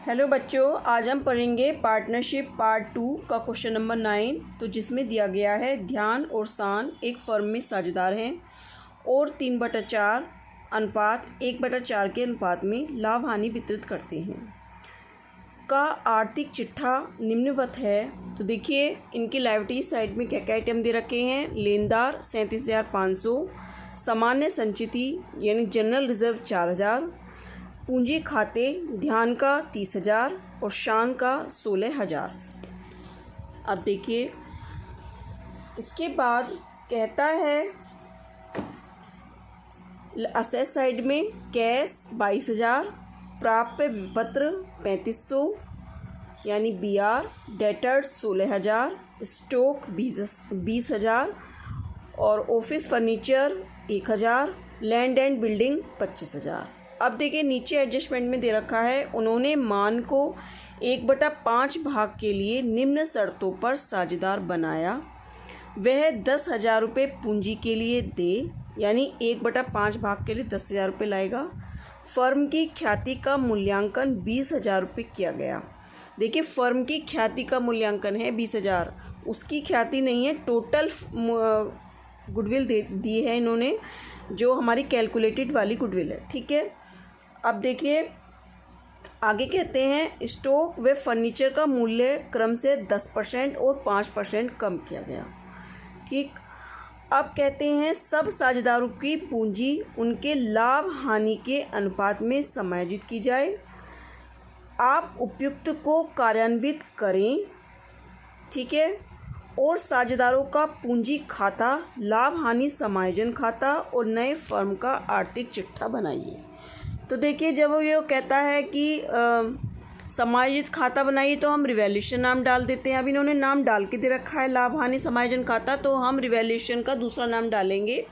Hello बच्चों, आज हम पढ़ेंगे पार्टनरशिप पार्ट 2 का क्वेश्चन नंबर 9। तो जिसमें दिया गया है ध्यान और सान एक फर्म में साझेदार हैं और 3/4 अनुपात 1/4 के अनुपात में लाभ हानि वितरित करते हैं का आर्थिक चिट्ठा निम्नवत है। तो देखिए इनकी लायबिलिटी साइड में क्या क्या आइटम दे रखे हैं। लेनदार 37,500, सामान्य संचिति यानी जनरल रिजर्व 4,000, पूंजी खाते ध्यान का 30,000 और शान का 16,000। अब देखिए इसके बाद कहता है असेट साइड में कैश 22,000, प्राप्य विपत्र 3500 यानी BR, डेटर्स 16,000, स्टॉक 20,000 और office furniture 1,000, land and building 25,000। अब देखिए नीचे एडजस्टमेंट में दे रखा है, उन्होंने मान को 1/5 भाग के लिए निम्न शर्तों पर साझेदार बनाया। वह 10,000 रुपये पूंजी के लिए दे, यानी 1/5 भाग के लिए 10,000 रुपये लाएगा। फर्म की ख्याति का मूल्यांकन 20,000 रुपये किया गया। देखिए फर्म की ख्याति का मूल्यांकन है 20,000, उसकी ख्याति नहीं है, टोटल गुडविल दी है इन्होंने, जो हमारी कैलकुलेटेड वाली गुडविल है। ठीक है, अब देखिए आगे कहते हैं स्टॉक व फर्नीचर का मूल्य क्रम से 10% और 5% कम किया गया। ठीक, अब कहते हैं सब साझेदारों की पूंजी उनके लाभ हानि के अनुपात में समायोजित की जाए। आप उपयुक्त को कार्यान्वित करें। ठीक है, और साझेदारों का पूंजी खाता, लाभ हानि समायोजन खाता और नए फर्म का आर्थिक चिट्ठा बनाइए। तो देखिए जब ये कहता है कि समायोजित खाता बनाइए तो हम रिवैल्यूएशन नाम डाल देते हैं। अब इन्होंने नाम डाल के दे रखा है लाभ हानि समायोजन खाता, तो हम रिवैल्यूएशन का दूसरा नाम डालेंगे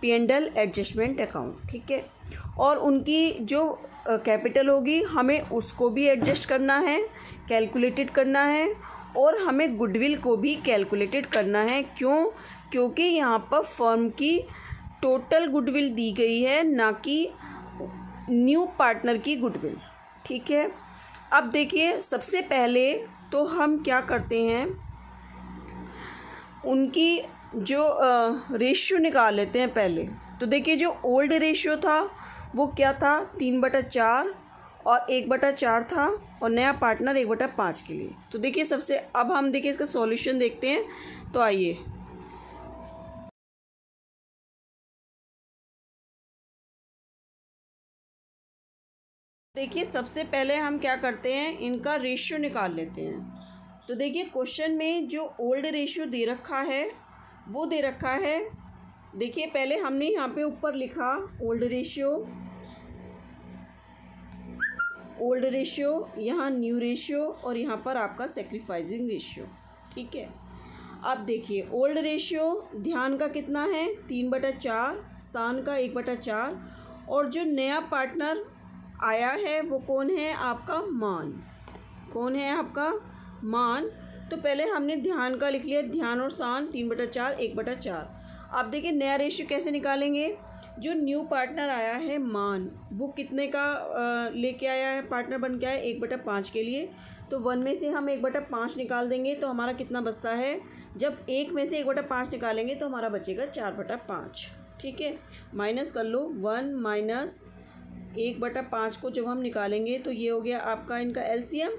P&L एडजस्टमेंट अकाउंट। ठीक है, और उनकी जो कैपिटल होगी हमें उसको भी एडजस्ट करना है, कैलकुलेटेड करना है, और हमें गुडविल को भी कैलकुलेटेड करना है। क्यों? क्योंकि यहाँ पर फर्म की टोटल गुडविल दी गई है, ना कि न्यू पार्टनर की गुडविल। ठीक है, अब देखिए सबसे पहले तो हम क्या करते हैं, उनकी जो रेशियो निकाल लेते हैं पहले। तो देखिए जो ओल्ड रेशियो था वो क्या था, 3/4 और 1/4 था, और नया पार्टनर 1/5 के लिए। तो देखिए सबसे अब हम देखिए इसका सॉल्यूशन देखते हैं। तो आइए देखिए सबसे पहले हम क्या करते हैं, इनका रेशियो निकाल लेते हैं। तो देखिए क्वेश्चन में जो ओल्ड रेशियो दे रखा है वो दे रखा है, देखिए पहले हमने यहाँ पे ऊपर लिखा ओल्ड रेशियो, यहाँ न्यू रेशियो और यहाँ पर आपका सेक्रीफाइसिंग रेशियो। ठीक है, अब देखिए ओल्ड रेशियो ध्यान का कितना है 3/4, सान का 1/4, और जो नया पार्टनर आया है वो कौन है, आपका मान। कौन है आपका मान। तो पहले हमने ध्यान का लिख लिया, ध्यान और सान 3/4 1/4। अब देखिए नया रेशियो कैसे निकालेंगे, जो न्यू पार्टनर आया है मान, वो कितने का लेके आया है, पार्टनर बन के आया 1/5 के लिए। तो 1 में से हम 1/5 निकाल देंगे तो हमारा कितना बचता है, जब 1 में से 1/5 निकालेंगे तो हमारा बचेगा 4/5। ठीक है, माइनस कर लो, 1 माइनस 1/5 को जब हम निकालेंगे तो ये हो गया आपका इनका LCM।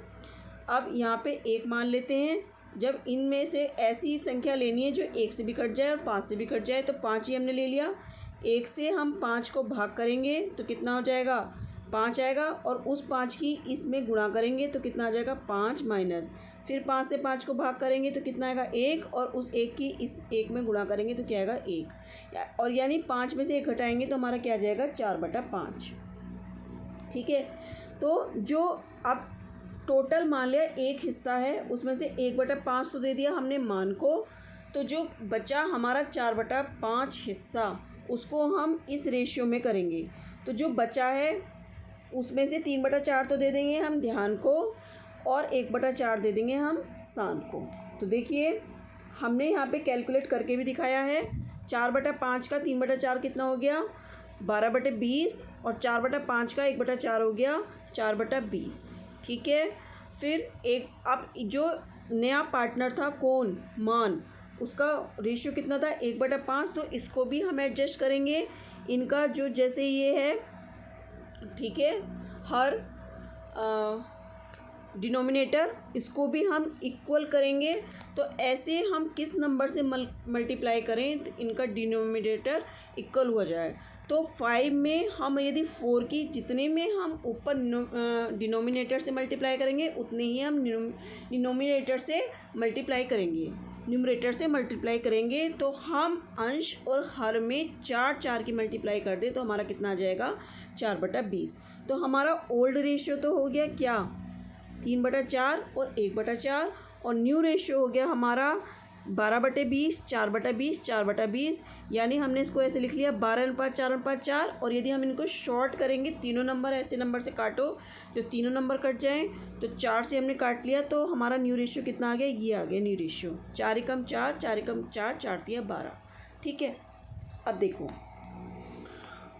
अब यहाँ पे 1 मान लेते हैं, जब इनमें से ऐसी संख्या लेनी है जो 1 से भी कट जाए और 5 से भी कट जाए, तो 5 ही हमने ले लिया। 1 से हम 5 को भाग करेंगे तो कितना हो जाएगा, 5 आएगा, और उस 5 की इसमें गुणा करेंगे तो कितना आ जाएगा 5 माइनस, फिर 5 से 5 को भाग करेंगे तो कितना आएगा 1, और उस 1 की इस 1 में गुणा करेंगे तो क्या आएगा 1, और यानी 5 में से 1 घटाएंगे तो हमारा क्या आ जाएगा 4/5। ठीक है, तो जो अब टोटल मान लिया एक हिस्सा है, उसमें से 1/5 तो दे दिया हमने मान को, तो जो बचा हमारा 4/5 हिस्सा उसको हम इस रेशियो में करेंगे। तो जो बचा है उसमें से 3/4 तो दे देंगे हम ध्यान को, और 1/4 दे देंगे हम सान को। तो देखिए हमने यहाँ पे कैलकुलेट करके भी दिखाया है, 4/5 का 3/4 कितना हो गया 12/20, और 4/5 का 1/4 हो गया 4/20। ठीक है। फिर एक अब जो नया पार्टनर था कौन, मान, उसका रेशियो कितना था 1/5, तो इसको भी हम एडजस्ट करेंगे। इनका जो जैसे ये है, ठीक है, हर डिनोमिनेटर, इसको भी हम इक्वल करेंगे। तो ऐसे हम किस नंबर से मल्टीप्लाई करें तो इनका डिनोमिनेटर इक्वल हो जाए। तो 5 में हम यदि 4 की जितने में हम ऊपर डिनोमिनेटर से मल्टीप्लाई करेंगे उतने ही हम डिनोमिनेटर से मल्टीप्लाई करेंगे, न्यूमरेटर से मल्टीप्लाई करेंगे। तो हम अंश और हर में 4 की मल्टीप्लाई कर दें तो हमारा कितना आ जाएगा 4/20। तो हमारा ओल्ड रेशियो तो हो गया क्या 3/4 और 1/4, और न्यू रेशियो हो गया हमारा 12/20, 4/20, 4/20। यानी हमने इसको ऐसे लिख लिया 12:4:4। और यदि हम इनको शॉर्ट करेंगे, तीनों नंबर ऐसे नंबर से काटो जो तीनों नंबर कट जाएं, तो 4 से हमने काट लिया तो हमारा न्यू रेशियो कितना आ गया, ये आ गया न्यू रेशियो 4 एकम 4, 4 एकम 4, 4 तिया 12। ठीक है। अब देखो,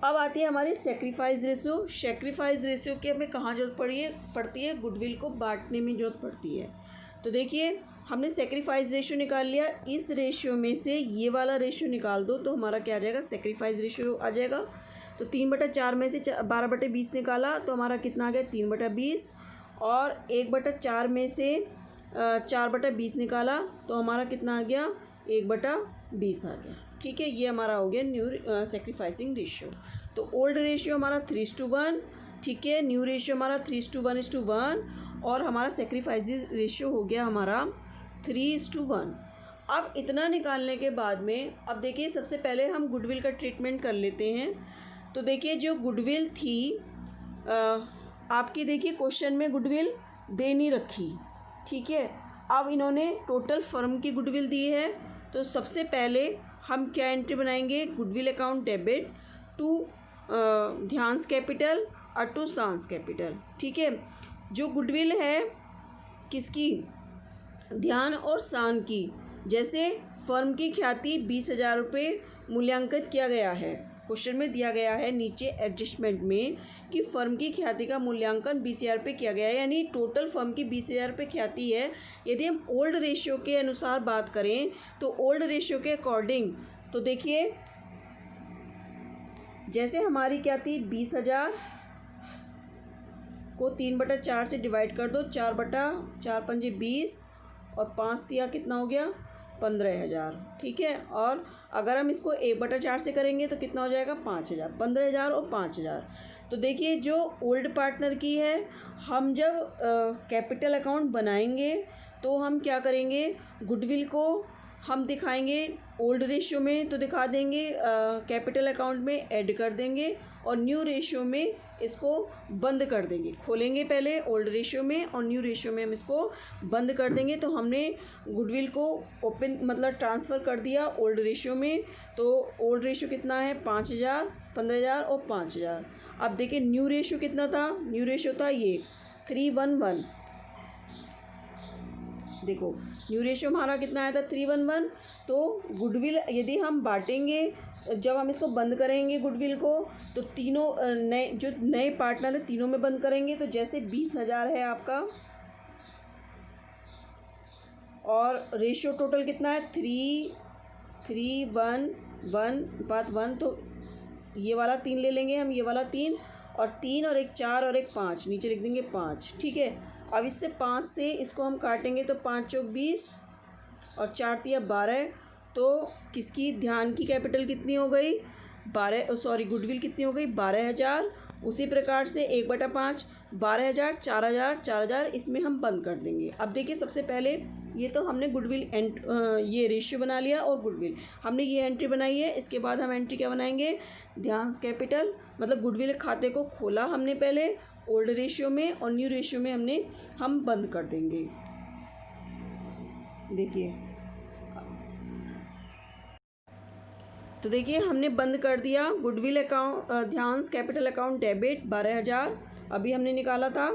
अब आती है हमारी सेक्रीफाइस रेशियो। सेक्रीफाइस रेशियो की हमें कहाँ जरूरत पड़ती है, गुडविल को बांटने में जरूरत पड़ती है। तो देखिए, हमने सेक्रीफाइस रेशियो निकाल लिया। इस रेशियो में से ये वाला रेशियो निकाल दो तो हमारा क्या आ जाएगा, सेक्रीफाइस रेशियो आ जाएगा। तो 3/4 में से 12/20 निकाला तो हमारा कितना आ गया 3/20, और 1/4 में से 4/20 निकाला तो हमारा कितना आ गया 1/20 आ गया। ठीक है, ये हमारा हो गया न्यू सेक्रीफाइसिंग रेशियो। तो ओल्ड रेशियो हमारा 3:1, ठीक है, न्यू रेशियो हमारा 3:1:1, और हमारा सेक्रीफाइस रेशियो हो गया हमारा 3:1। अब इतना निकालने के बाद में अब देखिए, सबसे पहले हम गुडविल का ट्रीटमेंट कर लेते हैं। तो देखिए, जो गुडविल थी आपकी, देखिए क्वेश्चन में गुडविल दे नहीं रखी, ठीक है। अब इन्होंने टोटल फर्म की गुडविल दी है। तो सबसे पहले हम क्या एंट्री बनाएंगे, गुडविल अकाउंट डेबिट टू ध्यान्स कैपिटल और टू सांस कैपिटल। ठीक है, जो गुडविल है किसकी, ध्यान और सान की। जैसे फर्म की ख्याति 20,000 रुपये मूल्यांकित किया गया है, क्वेश्चन में दिया गया है नीचे एडजस्टमेंट में कि फर्म की ख्याति का मूल्यांकन 20,000 रुपये किया गया है, यानी टोटल फर्म की 20,000 रुपये ख्याति है। यदि हम ओल्ड रेशियो के अनुसार बात करें तो ओल्ड रेशियो के अकॉर्डिंग, तो देखिए जैसे हमारी क्या थी 20,000 को 3/4 से डिवाइड कर दो, 4/4 पंजे 20 और 5 दिया कितना हो गया 15,000। ठीक है, और अगर हम इसको 1/4 से करेंगे तो कितना हो जाएगा 5,000, 15,000 और 5,000। तो देखिए, जो ओल्ड पार्टनर की है, हम जब कैपिटल अकाउंट बनाएंगे तो हम क्या करेंगे, गुडविल को हम दिखाएंगे ओल्ड रेशियो में तो दिखा देंगे, कैपिटल अकाउंट में ऐड कर देंगे, और न्यू रेशियो में इसको बंद कर देंगे। खोलेंगे पहले ओल्ड रेशियो में और न्यू रेशियो में हम इसको बंद कर देंगे। तो हमने गुडविल को ओपन मतलब ट्रांसफ़र कर दिया ओल्ड रेशियो में। तो ओल्ड रेशियो कितना है 5,000, 15,000 और 5,000। अब देखिए न्यू रेशियो कितना था, न्यू रेशियो था ये 3:1:1। देखो न्यू रेशियो हमारा कितना आया था 3:1:1। तो गुडविल यदि हम बांटेंगे, जब हम इसको बंद करेंगे गुडविल को, तो तीनों नए पार्टनर है तीनों में बंद करेंगे। तो जैसे 20,000 है आपका, और रेशियो टोटल कितना है 3:1:1, तो ये वाला 3 ले लेंगे हम, ये वाला 3 और 3 और एक 4 और एक 5, नीचे लिख देंगे 5। ठीक है, अब इससे 5 से इसको हम काटेंगे तो 5 चौक 20 और 4 तिया 12। तो किसकी, ध्यान की कैपिटल कितनी हो गई गुडविल कितनी हो गई 12,000। उसी प्रकार से 1/5 12,000, 4,000, 4,000 इसमें हम बंद कर देंगे। अब देखिए, सबसे पहले ये तो हमने गुडविल ये रेशियो बना लिया और गुडविल हमने ये एंट्री बनाई है। इसके बाद हम एंट्री क्या बनाएंगे, ध्यान कैपिटल मतलब गुडविल खाते को खोला हमने पहले ओल्ड रेशियो में, और न्यू रेशियो में हम बंद कर देंगे। देखिए, तो देखिए हमने बंद कर दिया गुडविल अकाउंट ध्यान कैपिटल अकाउंट डेबिट 12,000 अभी हमने निकाला था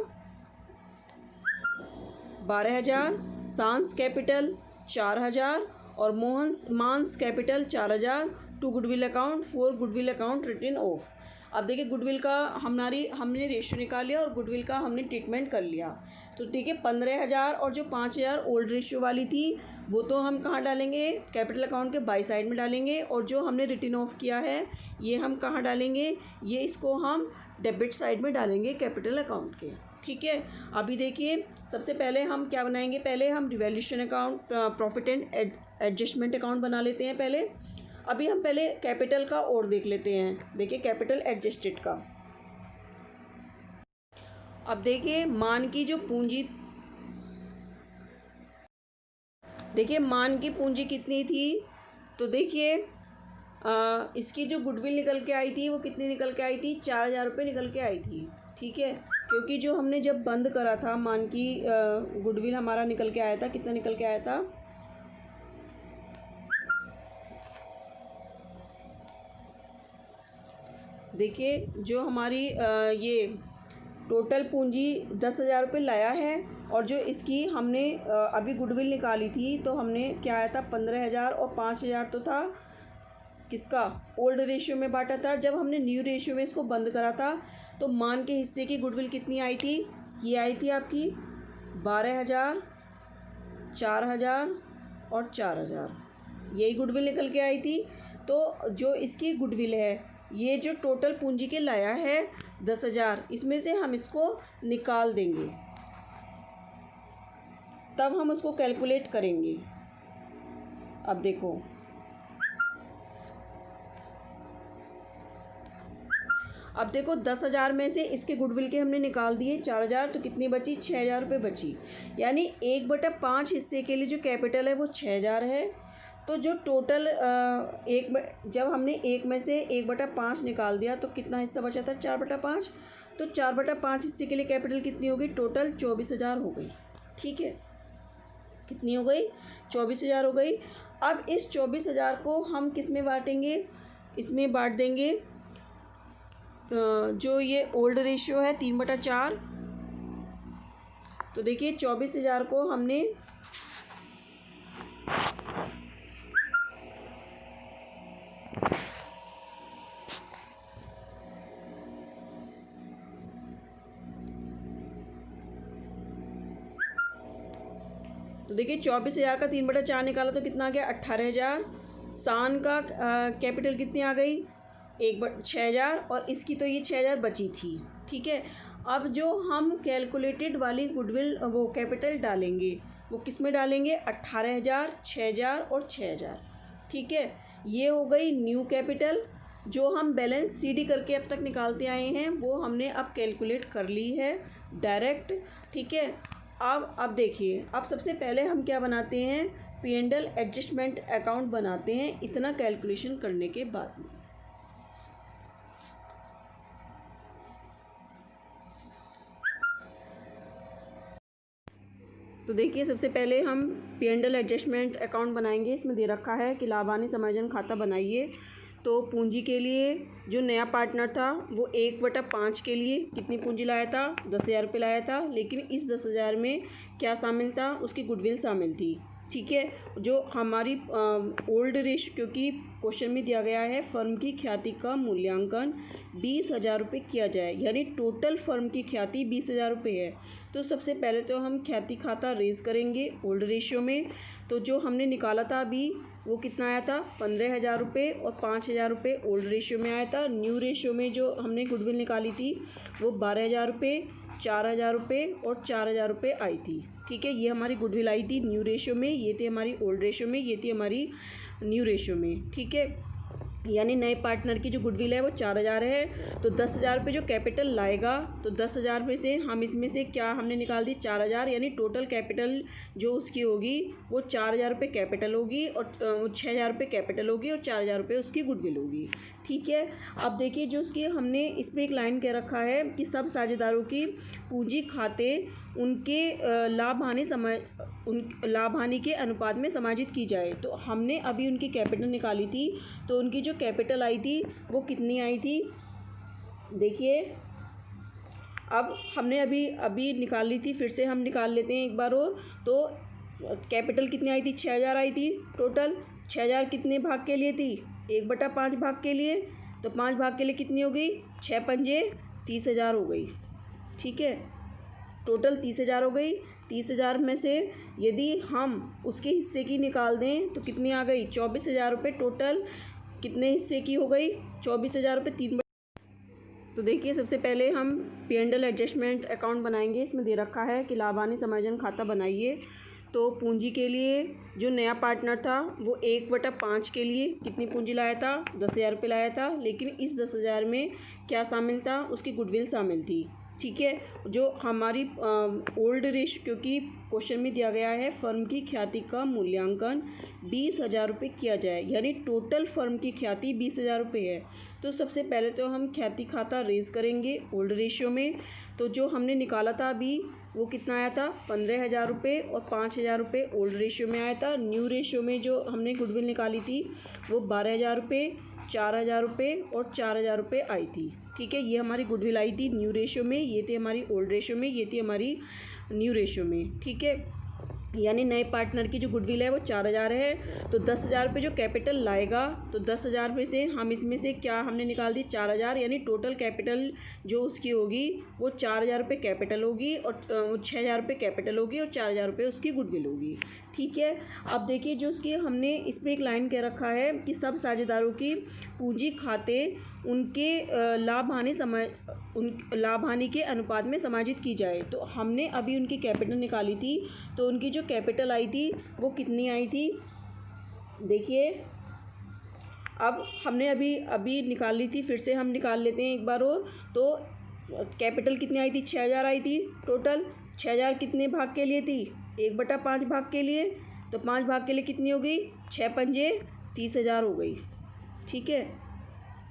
12,000, सांस कैपिटल 4,000 और मांस capital 4,000 to goodwill account for goodwill account written off. अब देखिए गुडविल का हमने रेशियो निकाल लिया और गुडविल का हमने ट्रीटमेंट कर लिया। तो देखिए 15,000 और जो 5,000 ओल्ड रेशियो वाली थी वो तो हम कहाँ डालेंगे, कैपिटल अकाउंट के बाई साइड में डालेंगे, और जो हमने रिटर्न ऑफ किया है ये हम कहाँ डालेंगे, ये इसको हम डेबिट साइड में डालेंगे कैपिटल अकाउंट के। ठीक है, अभी देखिए सबसे पहले हम क्या बनाएंगे, पहले हम revaluation account, profit and adjustment account बना लेते हैं पहले। अभी हम पहले कैपिटल का और देख लेते हैं। देखिए कैपिटल एडजस्टेड का, अब देखिए मान की जो पूंजी, देखिए मान की पूंजी कितनी थी, तो देखिए इसकी जो गुडविल निकल के आई थी वो कितनी निकल के आई थी, 4,000 रुपये निकल के आई थी। ठीक है, क्योंकि जो हमने जब बंद करा था मान की गुडविल हमारा निकल के आया था, कितना निकल के आया था, देखिए जो हमारी ये टोटल पूंजी 10,000 रुपये लाया है, और जो इसकी हमने अभी गुडविल निकाली थी तो हमने क्या आया था 15,000, और 5,000 तो था किसका, ओल्ड रेशियो में बांटा था। जब हमने न्यू रेशियो में इसको बंद करा था तो मान के हिस्से की गुडविल कितनी आई थी, ये आई थी आपकी 12,000, 4,000 और 4,000, यही गुडविल निकल के आई थी। तो जो इसकी गुडविल है, ये जो टोटल पूंजी के लाया है 10,000, इसमें से हम इसको निकाल देंगे, तब हम उसको कैलकुलेट करेंगे। अब देखो अब देखो 10,000 में से इसके गुडविल के हमने निकाल दिए 4,000, तो कितनी बची, 6,000 रुपये बची। यानी 1/5 हिस्से के लिए जो कैपिटल है वो 6,000 है। तो जो टोटल जब हमने 1 में से 1/5 निकाल दिया तो कितना हिस्सा बचा था, 4/5। तो 4/5 हिस्से के लिए कैपिटल कितनी हो गई, टोटल 24,000 हो गई। ठीक है, कितनी हो गई, 24,000 हो गई। अब इस 24,000 को हम किस में बांटेंगे, इसमें बांट देंगे जो ये ओल्ड रेशियो है 3/4। तो देखिए 24,000 को हमने तो देखिए 24,000 का 3/4 निकाला तो कितना आ गया, 18,000। सान का कैपिटल कितनी आ गई, 6,000, और इसकी तो ये 6,000 बची थी। ठीक है, अब जो हम कैलकुलेटेड वाली गुडविल वो कैपिटल डालेंगे वो किस में डालेंगे, 18,000, 6,000 और 6,000। ठीक है, ये हो गई न्यू कैपिटल। जो हम बैलेंस सीडी करके अब तक निकालते आए हैं वो हमने अब कैलकुलेट कर ली है डायरेक्ट। ठीक है, अब देखिए, अब सबसे पहले हम क्या बनाते हैं, P&L एडजस्टमेंट अकाउंट बनाते हैं इतना कैलकुलेशन करने के बाद में। तो देखिए सबसे पहले हम P&L एडजस्टमेंट अकाउंट बनाएंगे। इसमें दे रखा है कि लाभ हानि समायोजन खाता बनाइए। तो पूंजी के लिए जो नया पार्टनर था वो 1/5 के लिए कितनी पूंजी लाया था, 10,000 रुपये लाया था, लेकिन इस 10,000 में क्या शामिल था, उसकी गुडविल शामिल थी। ठीक है, जो हमारी ओल्ड रेशियो, क्योंकि क्वेश्चन में दिया गया है फर्म की ख्याति का मूल्यांकन 20,000 रुपये किया जाए, यानी टोटल फर्म की ख्याति 20,000 रुपये है। तो सबसे पहले तो हम ख्याति खाता रेज करेंगे ओल्ड रेशियो में। तो जो हमने निकाला था अभी वो कितना आया था, 15,000 रुपये, और 5,000 रुपये ओल्ड रेशियो में आया था। न्यू रेशियो में जो हमने गुडविल निकाली थी वो 12,000 रुपये, 4,000 रुपये और 4,000 रुपये आई थी। ठीक है, ये हमारी गुडविल आई थी न्यू रेशियो में, ये थी हमारी ओल्ड रेशियो में, ये थी हमारी न्यू रेशियो में। ठीक है, यानी नए पार्टनर की जो गुडविल है वो 4,000 है। तो 10,000 रुपये जो कैपिटल लाएगा, तो 10,000 में से हम इसमें से क्या हमने निकाल दी, 4,000, यानी टोटल कैपिटल जो उसकी होगी वो 4,000 रुपये कैपिटल होगी, और 6,000 रुपये कैपिटल होगी, और 4,000 रुपये उसकी गुडविल होगी। ठीक है, अब देखिए जो उसकी हमने इसमें एक लाइन कह रखा है कि सब साझेदारों की पूंजी खाते उनके लाभ हानि के अनुपात में समायोजित की जाए। तो हमने अभी उनकी कैपिटल निकाली थी, तो उनकी जो कैपिटल आई थी वो कितनी आई थी, देखिए अब हमने अभी निकाल ली थी, फिर से हम निकाल लेते हैं एक बार और। तो कैपिटल कितनी आई थी, 6,000 आई थी टोटल। 6,000 कितने भाग के लिए थी, 1/5 भाग के लिए। तो 5 भाग के लिए कितनी हो गई, 6 पंजे 30,000 हो गई। ठीक है, टोटल 30,000 हो गई। 30,000 में से यदि हम उसके हिस्से की निकाल दें तो कितनी आ गई, 24,000 रुपये। टोटल कितने हिस्से की हो गई, 24,000 रुपये 3। तो देखिए सबसे पहले हम P&L एडजस्टमेंट अकाउंट बनाएंगे। इसमें दे रखा है कि लाभ हानि समायोजन खाता बनाइए। तो पूंजी के लिए जो नया पार्टनर था वो 1/5 के लिए कितनी पूंजी लाया था, 10,000 रुपये लाया था। लेकिन इस 10,000 में क्या शामिल था, उसकी गुडविल शामिल थी। ठीक है, जो हमारी ओल्ड रेशियो, क्योंकि क्वेश्चन में दिया गया है फर्म की ख्याति का मूल्यांकन 20,000 रुपये किया जाए, यानी टोटल फर्म की ख्याति 20,000 रुपये है। तो सबसे पहले तो हम ख्याति खाता रेज करेंगे ओल्ड रेशियो में। तो जो हमने निकाला था अभी वो कितना आया था, 15,000 रुपये और 5,000 रुपये ओल्ड रेशियो में आया था। न्यू रेशियो में जो हमने गुडविल निकाली थी वो 12,000 रुपये, 4,000 रुपये और 4,000 रुपये आई थी। ठीक है, ये हमारी गुडविल आई थी न्यू रेशियो में, ये थी हमारी ओल्ड रेशियो में, ये थी हमारी न्यू रेशियो में। ठीक है, यानी नए पार्टनर की जो गुडविल है वो 4,000 है। तो 10,000 रुपये जो कैपिटल लाएगा, तो 10,000 में से हम इसमें से क्या हमने निकाल दी, 4,000, यानी टोटल कैपिटल जो उसकी होगी वो 4,000 रुपये कैपिटल होगी और 6,000 रुपये कैपिटल होगी और 4,000 रुपये उसकी गुडविल होगी। ठीक है, अब देखिए जो उसकी हमने इसमें एक लाइन कह रखा है कि सब साझेदारों की पूंजी खाते उनके लाभ हानि के अनुपात में समायोजित की जाए। तो हमने अभी उनकी कैपिटल निकाली थी, तो उनकी जो कैपिटल आई थी वो कितनी आई थी, देखिए अब हमने अभी निकाल ली थी, फिर से हम निकाल लेते हैं एक बार और। तो कैपिटल कितनी आई थी, 6,000 आई थी। टोटल 6,000 कितने भाग के लिए थी, 1/5 भाग के लिए। तो 5 भाग के लिए कितनी हो गई, 6 पंजे 30,000 हो गई। ठीक है,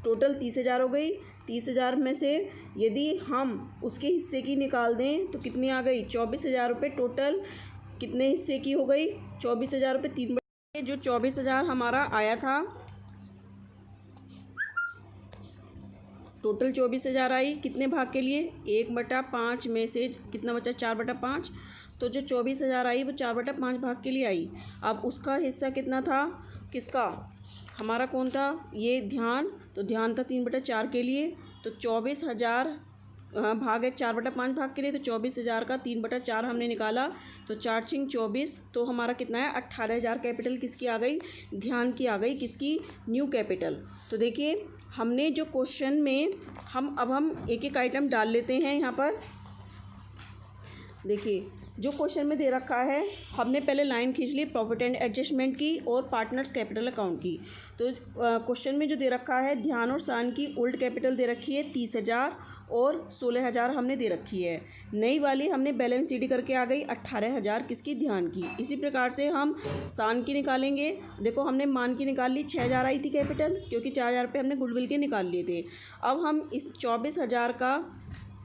टोटल 30,000 हो गई। 30,000 में से यदि हम उसके हिस्से की निकाल दें तो कितनी आ गई, 24,000 रुपये। टोटल कितने हिस्से की हो गई, 24,000 रुपये 3। जो 24,000 हमारा आया था, टोटल 24,000 आई कितने भाग के लिए, 1/5 में से कितना बचा, 4/5। तो जो 24,000 आई वो 4/5 भाग के लिए आई। अब उसका हिस्सा कितना था, किसका, हमारा कौन था, ये ध्यान। तो ध्यान था 3/4 के लिए। तो 24,000 भाग है 4/5 भाग के लिए, तो 24,000 का 3/4 हमने निकाला। तो 4×6 24, तो हमारा कितना है, 18,000 कैपिटल किसकी आ गई, ध्यान की आ गई। किसकी, न्यू कैपिटल। तो देखिए हमने जो क्वेश्चन में हम एक एक आइटम डाल लेते हैं यहाँ पर। देखिए जो क्वेश्चन में दे रखा है, हमने पहले लाइन खींच ली प्रॉफिट एंड एडजस्टमेंट की और पार्टनर्स कैपिटल अकाउंट की। तो क्वेश्चन में जो दे रखा है, ध्यान और शान की ओल्ड कैपिटल दे रखी है 30,000 और 16,000 हमने दे रखी है। नई वाली हमने बैलेंस शीट करके आ गई 18,000 किसकी, ध्यान की। इसी प्रकार से हम शान की निकालेंगे। देखो हमने मान की निकाल ली, 6,000 आई थी कैपिटल, क्योंकि 4,000 रुपये हमने गुडविल के निकाल लिए थे। अब हम इस 24,000 का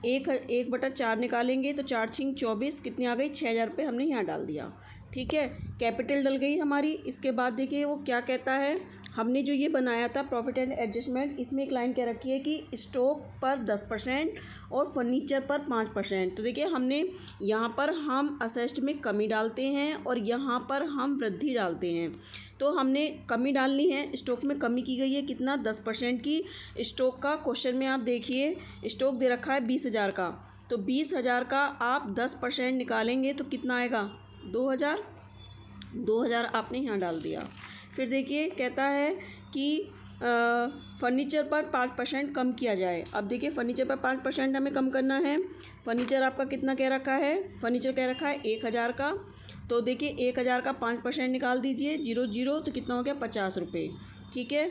1/4 निकालेंगे। तो 4×6 24 कितनी आ गई, 6,000 रुपये हमने यहाँ डाल दिया। ठीक है, कैपिटल डल गई हमारी। इसके बाद देखिए वो क्या कहता है, हमने जो ये बनाया था प्रॉफिट एंड एडजस्टमेंट, इसमें एक लाइन कह रखी है कि स्टॉक पर 10% और फर्नीचर पर 5%। तो देखिए हमने यहाँ पर हम असेस्ट में कमी डालते हैं और यहाँ पर हम वृद्धि डालते हैं। तो हमने कमी डालनी है, स्टॉक में कमी की गई है कितना, 10% की। स्टॉक का क्वेश्चन में आप देखिए स्टॉक दे रखा है 20,000 का। तो 20,000 का आप 10% निकालेंगे तो कितना आएगा, 2,000 आपने यहाँ डाल दिया। फिर देखिए कहता है कि फर्नीचर पर 5% कम किया जाए। अब देखिए फर्नीचर पर 5% हमें कम करना है। फर्नीचर आपका कितना कह रखा है, फर्नीचर कह रखा है 1,000 का। तो देखिए 1,000 का 5% निकाल दीजिए, 0 तो कितना हो गया, 50 रुपये। ठीक है,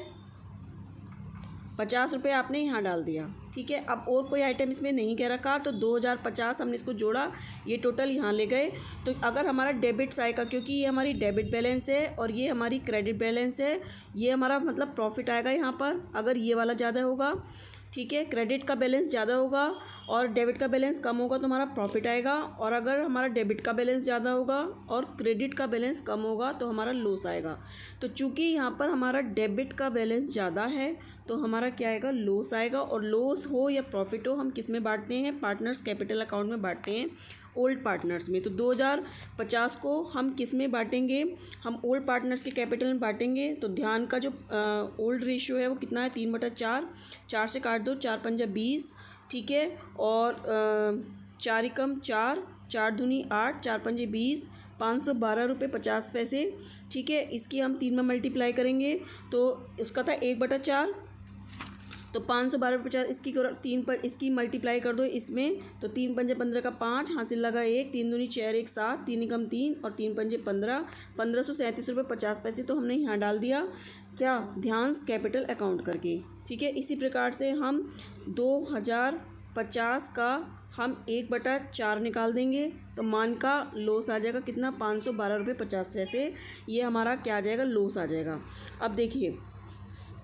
50 रुपये आपने यहाँ डाल दिया। ठीक है, अब और कोई आइटम इसमें नहीं कह रखा, तो 2,050 हमने इसको जोड़ा, ये टोटल यहाँ ले गए। तो अगर हमारा डेबिट्स आएगा, क्योंकि ये हमारी डेबिट बैलेंस है और ये हमारी क्रेडिट बैलेंस है, ये हमारा मतलब प्रॉफिट आएगा यहाँ पर अगर ये वाला ज़्यादा होगा। ठीक है, क्रेडिट का बैलेंस ज़्यादा होगा और डेबिट का बैलेंस कम होगा तो हमारा प्रॉफिट आएगा। और अगर हमारा डेबिट का बैलेंस ज़्यादा होगा और क्रेडिट का बैलेंस कम होगा तो हमारा लॉस आएगा। तो चूंकि यहाँ पर हमारा डेबिट का बैलेंस ज़्यादा है तो हमारा क्या आएगा, लॉस आएगा। और लॉस हो या प्रॉफिट हो हम किस में बांटते हैं, पार्टनर्स कैपिटल अकाउंट में बांटते हैं, ओल्ड पार्टनर्स में। तो 2050 को हम किस में बांटेंगे, हम ओल्ड पार्टनर्स के कैपिटल में बांटेंगे। तो ध्यान का जो ओल्ड रेशियो है वो कितना है, 3/4, 4 से काट दो, 4 पंजा 20, ठीक है। और 4 एकम 4, 4 दूनी 8, 4 पंजे 20, 512 रुपये 50 पैसे, ठीक है। इसकी हम 3 में मल्टीप्लाई करेंगे तो उसका था 1/4, तो 512 रुपये 50, इसकी 3 पर इसकी मल्टीप्लाई कर दो इसमें, तो 3 पंजे 15 का 5, हासिल लगा 1, 3 दूनी 4, 1 7, 3 एकम 3 और 3 पंजे 15, 1537 रुपये 50 पैसे तो हमने यहाँ डाल दिया क्या, ध्यान कैपिटल अकाउंट करके, ठीक है। इसी प्रकार से हम 2050 का हम 1/4 निकाल देंगे तो मान का लॉस आ जाएगा कितना, 512 रुपये 50 पैसे। ये हमारा क्या आ जाएगा, लॉस आ जाएगा। अब देखिए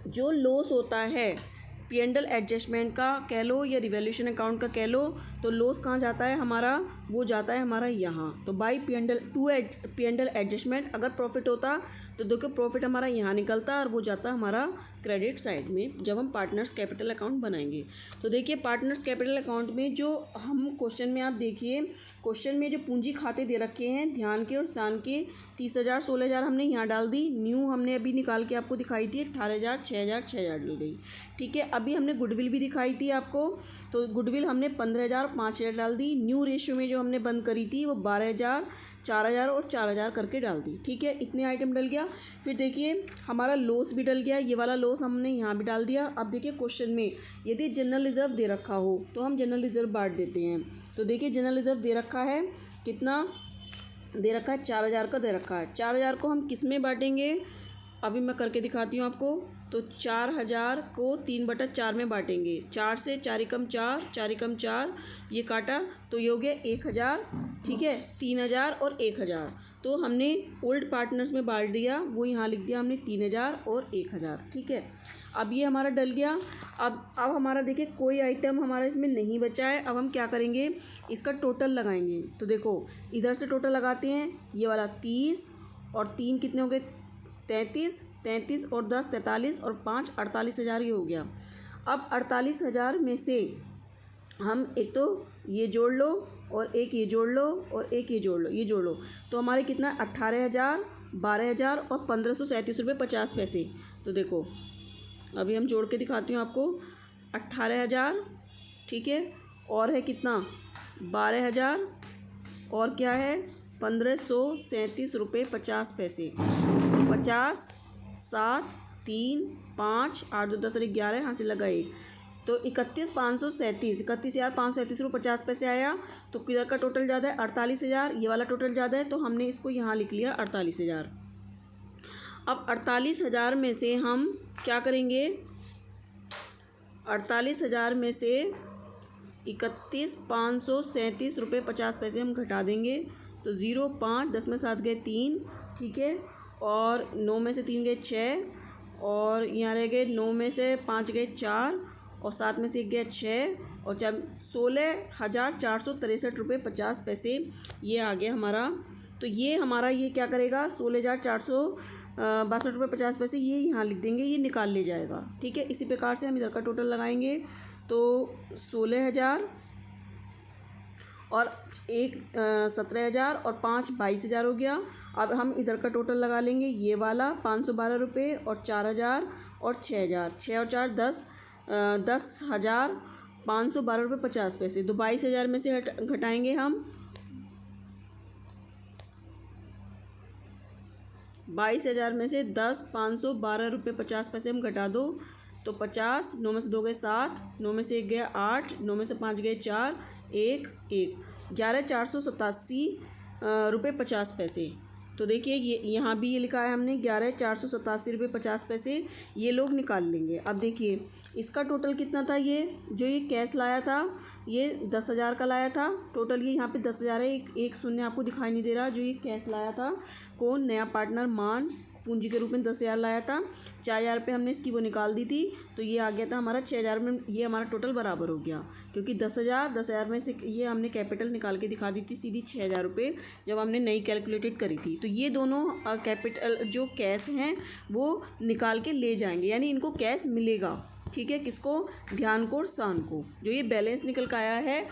जो लॉस होता है P&L एडजस्टमेंट का कह लो या रिवैल्यूएशन अकाउंट का कह लो, तो लॉस कहाँ जाता है हमारा, वो जाता है हमारा यहाँ। तो बाई P&L एडजस्टमेंट अगर प्रॉफिट होता तो देखो प्रॉफिट हमारा यहाँ निकलता और वो जाता हमारा क्रेडिट साइड में जब हम पार्टनर्स कैपिटल अकाउंट बनाएंगे। तो देखिए पार्टनर्स कैपिटल अकाउंट में जो हम क्वेश्चन में, आप देखिए क्वेश्चन में जो पूंजी खाते दे रखे हैं ध्यान के और स्थान के, 30,000 16,000 हमने यहाँ डाल दी, न्यू हमने अभी निकाल के आपको दिखाई थी 18,000 6,000 6,000 डल गई, ठीक है। अभी हमने गुडविल भी दिखाई थी आपको, तो गुडविल हमने 15,000 5,000 डाल दी। न्यू रेशियो में जो हमने बंद करी थी वो 12,000 4,000 और 4,000 करके डाल दी, ठीक है। इतने आइटम डल गया। फिर देखिए हमारा लॉस भी डल गया, ये वाला लॉस हमने यहाँ भी डाल दिया। अब देखिए क्वेश्चन में यदि जनरल रिजर्व दे रखा हो तो हम जनरल रिजर्व बांट देते हैं। तो देखिए जनरल रिजर्व दे रखा है, कितना दे रखा है, 4,000 का दे रखा है। 4,000 को हम किस में बांटेंगे, अभी मैं करके दिखाती हूँ आपको। तो 4,000 को 3/4 में बांटेंगे, 4 से 4 एकम 4, 4 एकम 4, ये काटा तो ये हो गया 1,000, ठीक है। 3,000 और 1,000 तो हमने ओल्ड पार्टनर्स में बांट दिया, वो यहाँ लिख दिया हमने 3,000 और 1,000, ठीक है। अब ये हमारा डल गया। अब हमारा देखिए कोई आइटम हमारा इसमें नहीं बचा है। अब हम क्या करेंगे, इसका टोटल लगाएंगे। तो देखो इधर से टोटल लगाते हैं, ये वाला 30 और 3 कितने हो गए, 33, 33 और 10 43 और 5 48,000 ये हो गया। अब 48,000 में से हम एक तो ये जोड़ लो और एक ये जोड़ लो और एक ये जोड़ लो, ये जोड़ लो, तो हमारे कितना 18,000 12,000 और 1,537 रुपये 50 पैसे। तो देखो अभी हम जोड़ के दिखाती हूँ आपको, 18,000, ठीक है, और है कितना 12,000 और क्या है 1,537 रुपये 50 पैसे। 50 7 3 5 8 2 10 और 11 यहाँ से लगाए तो 31,537 रुपये 50 पैसे आया। तो किधर का टोटल ज़्यादा है, 48,000, ये वाला टोटल ज़्यादा है तो हमने इसको यहाँ लिख लिया 48,000। अब 48,000 में से हम क्या करेंगे, 48,000 में से 31,537 रुपये 50 पैसे हम घटा देंगे। तो 0 5 10 में 7 गए 3, ठीक है, और 9 में से 3 गए 6 और यहाँ रह गए 9 में से 5 गए 4 और 7 में से 1 गया 6 और 4 16,463 रुपये 50 पैसे ये आ गया हमारा। तो ये हमारा ये क्या करेगा, 16,462 रुपये 50 पैसे ये यहाँ लिख देंगे, ये निकाल ले जाएगा, ठीक है। इसी प्रकार से हम इधर का टोटल लगाएंगे तो 16,000 और 1 17,000 और 5 22,000 हो गया। अब हम इधर का टोटल लगा लेंगे, ये वाला 512 रुपये और 4,000 और 6,000, 6 और 4 10 10,512 रुपये 50 पैसे। तो 22,000 में से घटाएंगे हम 22,000 में से 10,512 रुपये 50 पैसे हम घटा दो तो 50, 9 में से 2 गए 7, 9 में से 1 गया 8, 9 में से 5 गए 4, 1 1 11,487 रुपये 50 पैसे। तो देखिए ये यहाँ भी ये लिखा है हमने 11,487 रुपये 50 पैसे ये लोग निकाल लेंगे। अब देखिए इसका टोटल कितना था, ये जो ये कैश लाया था ये 10,000 का लाया था टोटल, ये यहाँ पे 10,000 है, एक शून्य आपको दिखाई नहीं दे रहा। जो ये कैश लाया था कौन, नया पार्टनर मान पूंजी के रूप में 10,000 लाया था, 4,000 रुपये हमने इसकी वो निकाल दी थी तो ये आ गया था हमारा 6,000 में, ये हमारा टोटल बराबर हो गया क्योंकि 10,000 में से ये हमने कैपिटल निकाल के दिखा दी थी सीधी 6,000 रुपये जब हमने नई कैलकुलेटेड करी थी। तो ये दोनों कैपिटल जो कैश हैं वो निकाल के ले जाएंगे, यानी इनको कैश मिलेगा, ठीक है, किसको, ध्यान को और शान को। जो ये बैलेंस निकल कर आया है,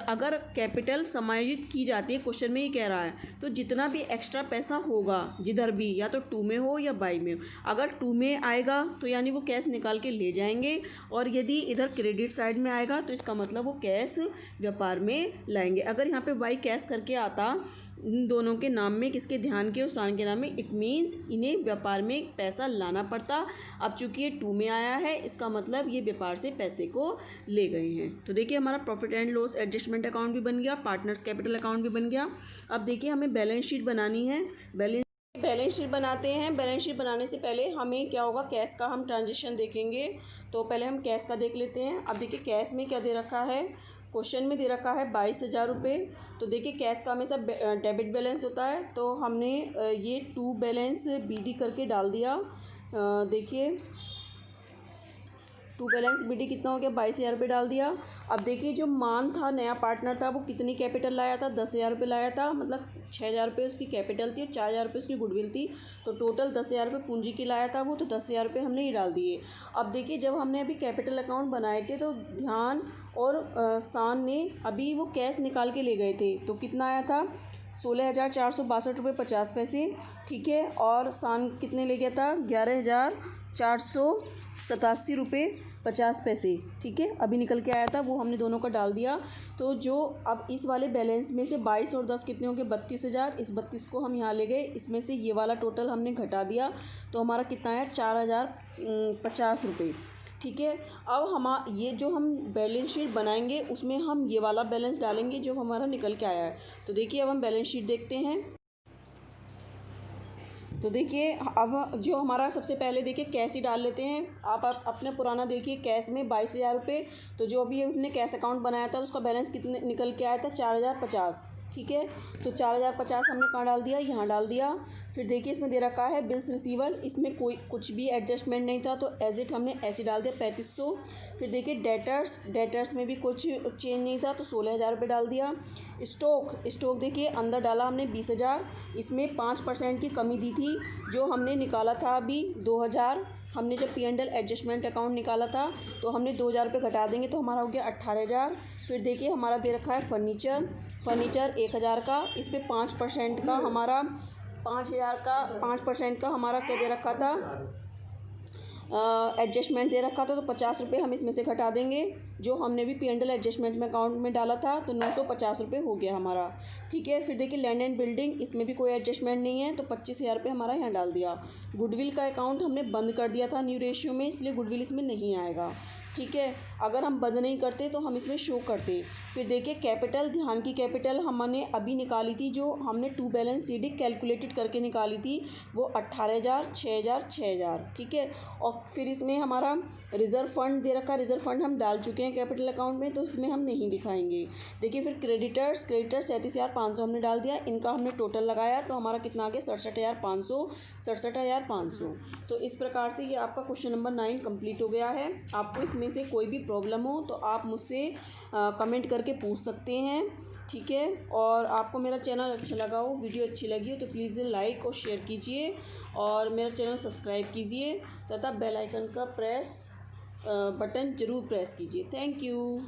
अगर कैपिटल समायोजित की जाती है, क्वेश्चन में ये कह रहा है, तो जितना भी एक्स्ट्रा पैसा होगा जिधर भी, या तो 2 में हो या 22 में हो, अगर 2 में आएगा तो यानी वो कैश निकाल के ले जाएंगे, और यदि इधर क्रेडिट साइड में आएगा तो इसका मतलब वो कैश व्यापार में लाएंगे। अगर यहाँ पे बाई कैश करके आता इन दोनों के नाम में, किसके, ध्यान के और शान के नाम में, इट मीन्स इन्हें व्यापार में पैसा लाना पड़ता। अब चूंकि ये 2 में आया है, इसका मतलब ये व्यापार से पैसे को ले गए हैं। तो देखिए हमारा profit and loss adjustment account भी बन गया, पार्टनर्स कैपिटल अकाउंट भी बन गया। अब देखिए हमें बैलेंस शीट बनानी है। बैलेंस शीट बनाते हैं। बैलेंस शीट बनाने से पहले हमें क्या होगा, कैश का हम ट्रांजेक्शन देखेंगे। तो पहले हम कैश का देख लेते हैं। अब देखिए कैश में क्या दे रखा है, क्वेश्चन में दे रखा है 22,000 रुपये। तो देखिए कैश का हमेशा डेबिट बैलेंस होता है, तो हमने ये 2 बैलेंस BD करके डाल दिया। देखिए 2 बैलेंस BD कितना हो गया, 22,000 रुपये डाल दिया। अब देखिए जो मान था, नया पार्टनर था, वो कितनी कैपिटल लाया था, 10,000 रुपये लाया था, मतलब 6,000 रुपये उसकी कैपिटल थी और 4,000 रुपये उसकी गुडविल थी। तो टोटल 10,000 रुपये पूंजी की लाया था वो, तो 10,000 रुपये हमने ये डाल दिए। अब देखिए जब हमने अभी कैपिटल अकाउंट बनाए थे, तो ध्यान और शान ने अभी वो कैश निकाल के ले गए थे, तो कितना आया था, 16,462 रुपये 50 पैसे। ठीक है, और शान कितने ले गया था, 11,487 रुपये 50 पैसे। ठीक है, अभी निकल के आया था, वो हमने दोनों का डाल दिया। तो जो अब इस वाले बैलेंस में से 22 और 10 कितने होंगे, 32,000। इस 32 को हम यहाँ ले गए, इसमें से ये वाला टोटल हमने घटा दिया, तो हमारा कितना आया, 4,050 रुपये। ठीक है, अब ये जो हम बैलेंस शीट बनाएंगे उसमें हम ये वाला बैलेंस डालेंगे जो हमारा निकल के आया है। तो देखिए अब हम बैलेंस शीट देखते हैं। तो देखिए अब जो हमारा सबसे पहले देखिए कैश ही डाल लेते हैं। आप अपने पुराना देखिए, कैश में 22,000 रुपये। तो जो अभी हमने कैश अकाउंट बनाया था उसका बैलेंस कितने निकल के आया था, 4,050। ठीक है, तो 4,050 हमने कहाँ डाल दिया, यहाँ डाल दिया। फिर देखिए इसमें दे रखा है बिल्स रिसीवर, इसमें कोई कुछ भी एडजस्टमेंट नहीं था, तो एज इट हमने ऐसे डाल दिया 3,500। फिर देखिए डेटर्स में भी कुछ चेंज नहीं था, तो 16,000 रुपये डाल दिया। स्टॉक देखिए अंदर डाला हमने 20,000, इसमें 5% की कमी दी थी। जो हमने निकाला था अभी 2,000, हमने जब P&L एडजस्टमेंट अकाउंट निकाला था, तो हमने 2,000 रुपये घटा देंगे, तो हमारा हो गया 18,000। फिर देखिए हमारा दे रखा है फर्नीचर 1,000 का, इस पर 5% का हमारा 5% का हमारा क्या दे रखा था, एडजस्टमेंट दे रखा था, तो 50 रुपये हम इसमें से घटा देंगे। जो हमने भी P&L एडजस्टमेंट में अकाउंट में डाला था, तो 950 रुपये हो गया हमारा। ठीक है, फिर देखिए लैंड एंड बिल्डिंग, इसमें भी कोई एडजस्टमेंट नहीं है, तो 25,000 रुपये हमारा यहाँ डाल दिया। गुडविल का अकाउंट हमने बंद कर दिया था न्यू रेशियो में, इसलिए गुडविल इसमें नहीं आएगा। ठीक है, अगर हम बंद नहीं करते तो हम इसमें शो करते। फिर देखिए कैपिटल, ध्यान की कैपिटल हमने अभी निकाली थी, जो हमने 2 बैलेंस CD कैलकुलेटेड करके निकाली थी, वो 18,000, 6,000, 6,000। ठीक है, और फिर इसमें हमारा रिज़र्व फंड दे रखा है, रिज़र्व फंड हम डाल चुके हैं कैपिटल अकाउंट में, तो इसमें हम नहीं दिखाएंगे। देखिए फिर क्रेडिटर्स 37,500 हमने डाल दिया, इनका हमने टोटल लगाया, तो हमारा कितना आ गया, 67,500। तो इस प्रकार से ये आपका क्वेश्चन नंबर 9 कंप्लीट हो गया है। आपको इसमें से कोई भी प्रॉब्लम हो तो आप मुझसे कमेंट करके पूछ सकते हैं। ठीक है, और आपको मेरा चैनल अच्छा लगा हो, वीडियो अच्छी लगी हो, तो प्लीज़ लाइक और शेयर कीजिए, और मेरा चैनल सब्सक्राइब कीजिए, तथा बेल आइकन का बटन ज़रूर प्रेस कीजिए। Thank you.